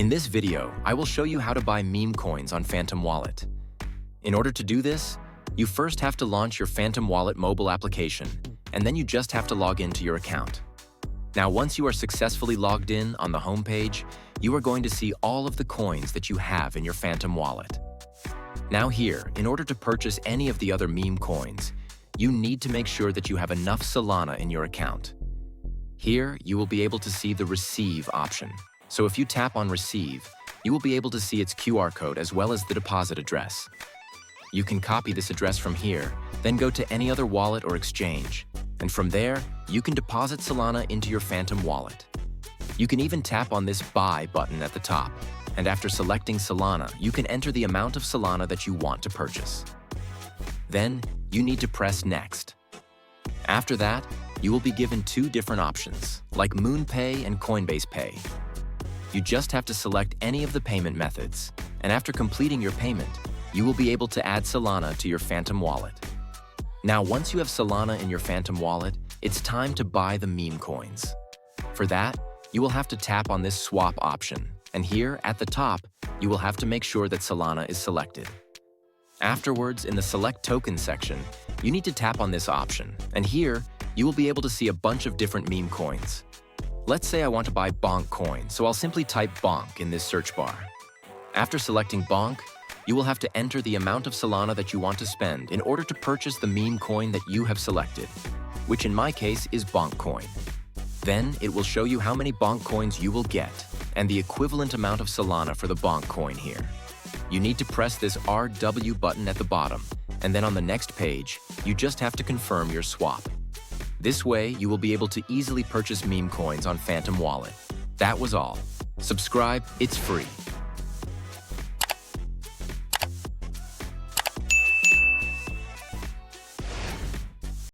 In this video, I will show you how to buy meme coins on Phantom Wallet. In order to do this, you first have to launch your Phantom Wallet mobile application, and then you just have to log into your account. Now, once you are successfully logged in on the home page, you are going to see all of the coins that you have in your Phantom Wallet. Now here, in order to purchase any of the other meme coins, you need to make sure that you have enough Solana in your account. Here, you will be able to see the Receive option. So if you tap on Receive, you will be able to see its QR code as well as the deposit address. You can copy this address from here, then go to any other wallet or exchange. And from there, you can deposit Solana into your Phantom Wallet. You can even tap on this Buy button at the top. And after selecting Solana, you can enter the amount of Solana that you want to purchase. Then, you need to press Next. After that, you will be given two different options, like MoonPay and Coinbase Pay. You just have to select any of the payment methods, and after completing your payment, you will be able to add Solana to your Phantom Wallet. Now, once you have Solana in your Phantom Wallet, it's time to buy the meme coins. For that, you will have to tap on this Swap option, and here, at the top, you will have to make sure that Solana is selected. Afterwards, in the Select Token section, you need to tap on this option, and here, you will be able to see a bunch of different meme coins. Let's say I want to buy Bonk coin, so I'll simply type Bonk in this search bar. After selecting Bonk, you will have to enter the amount of Solana that you want to spend in order to purchase the meme coin that you have selected, which in my case is Bonk coin. Then it will show you how many Bonk coins you will get and the equivalent amount of Solana for the Bonk coin here. You need to press this RW button at the bottom, and then on the next page, you just have to confirm your swap. This way, you will be able to easily purchase meme coins on Phantom Wallet. That was all. Subscribe, it's free.